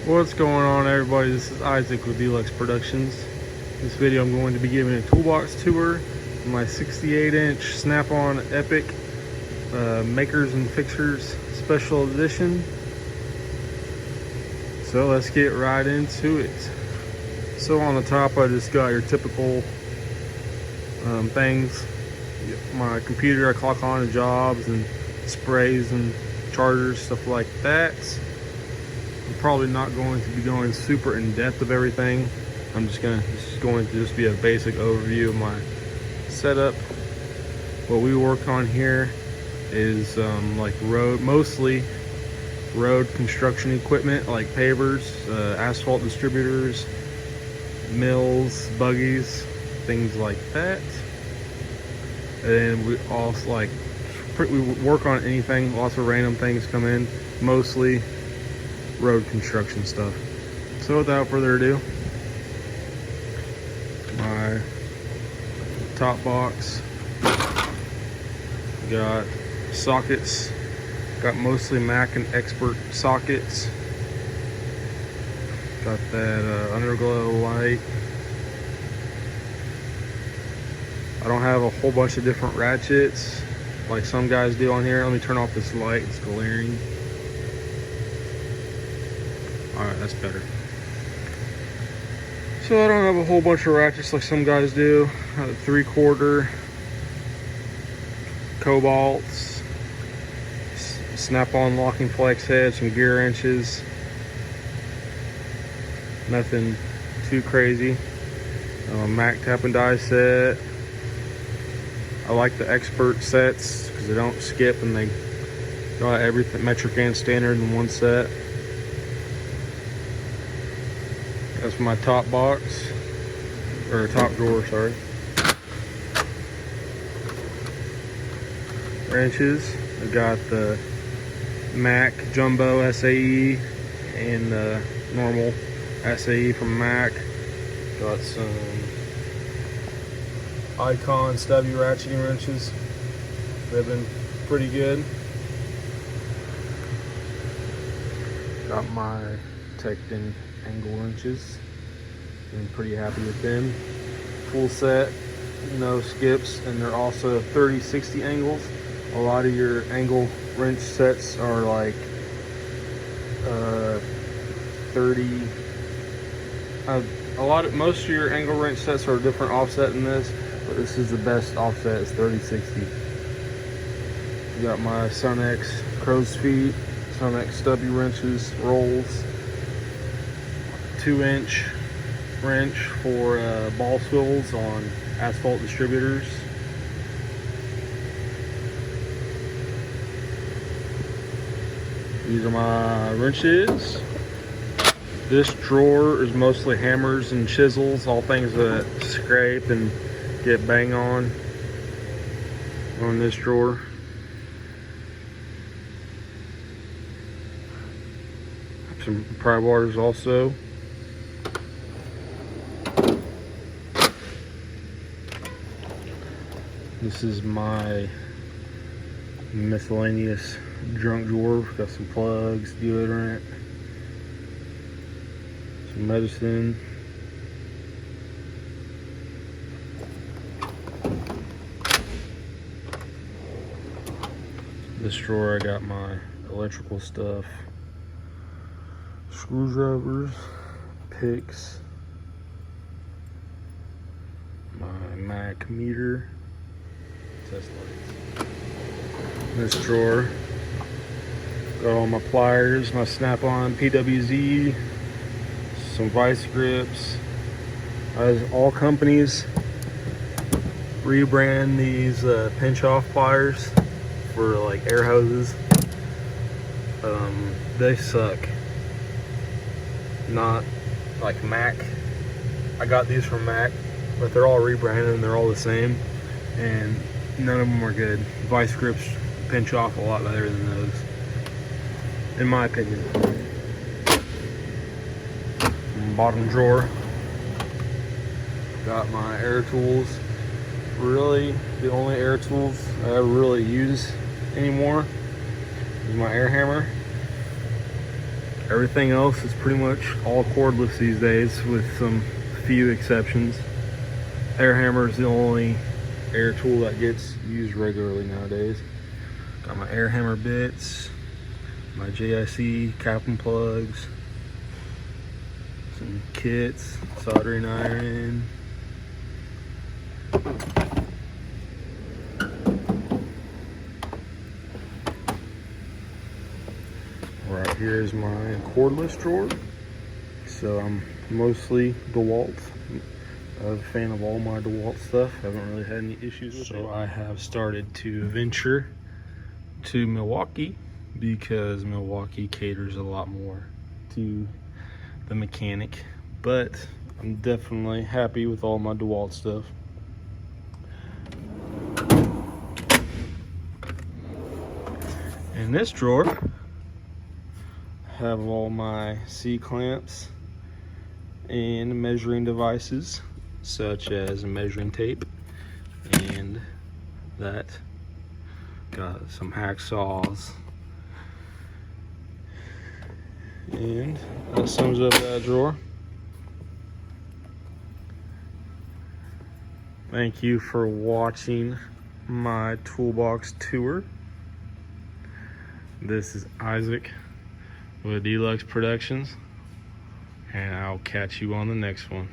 What's going on, everybody? This is Isaac with Deluxe Productions. This video I'm going to be giving a toolbox tour of my 68-inch Snap-on Epic Makers and Fixers Special Edition. So let's get right into it. So on the top, I just got your typical things. My computer I clock on to jobs and sprays and chargers, stuff like that. I'm probably not going to be going super in depth of everything. This is going to be a basic overview of my setup. What we work on here is mostly road construction equipment like pavers, asphalt distributors, mills, buggies, things like that. And we also we work on anything. Lots of random things come in, mostly road construction stuff. So without further ado, my top box, got sockets, got mostly Mac and Expert sockets, got that underglow light. I don't have a whole bunch of different ratchets like some guys do on here. Let me turn off this light, it's glaring. Alright, that's better. So I don't have a whole bunch of ratchets like some guys do. 3/4 cobalts, Snap-on locking flex head, some gear wrenches. Nothing too crazy. Mac tap and die set. I like the Expert sets because they don't skip and they got everything metric and standard in one set. That's my top box, or top drawer, sorry. Wrenches, I got the Mac Jumbo SAE and the normal SAE from Mac. Got some Icon stubby ratcheting wrenches. They've been pretty good. Got my Tekton angle wrenches. Been pretty happy with them. Full set, no skips, and they're also 30-60 angles. A lot of your angle wrench sets are like 30. Most of your angle wrench sets are a different offset than this, but this is the best offset. It's 30-60. Got my Sunex crow's feet, Sunex stubby wrenches, rolls. 2-inch wrench for ball swivels on asphalt distributors. These are my wrenches. This drawer is mostly hammers and chisels, all things that scrape and get bang on this drawer. Some pry bars also. This is my miscellaneous junk drawer. Got some plugs, deodorant, some medicine. This drawer I got my electrical stuff, screwdrivers, picks, my Mac meter, test lights. This drawer got all my pliers, my Snap-on PWZ, some vice grips. As all companies rebrand these pinch-off pliers for like air hoses. They suck. Not like Mac. I got these from Mac, but they're all rebranded and they're all the same, and none of them are good. Vice grips pinch off a lot better than those, in my opinion. Bottom drawer, got my air tools. Really, the only air tools I ever really use anymore is my air hammer. Everything else is pretty much all cordless these days, with some few exceptions. Air hammer is the only air tool that gets used regularly nowadays. Got my air hammer bits, my JIC cap and plugs, some kits, soldering iron. Right here is my cordless drawer. So I'm mostly DeWalt. I'm a fan of all my DeWalt stuff. Haven't really had any issues with it. So I have started to venture to Milwaukee because Milwaukee caters a lot more to the mechanic. But I'm definitely happy with all my DeWalt stuff. In this drawer, I have all my C-clamps and measuring devices, such as a measuring tape and that. Got some hacksaws, and that sums up that drawer. Thank you for watching my toolbox tour. This is Isaac with Deluxe Productions, and I'll catch you on the next one.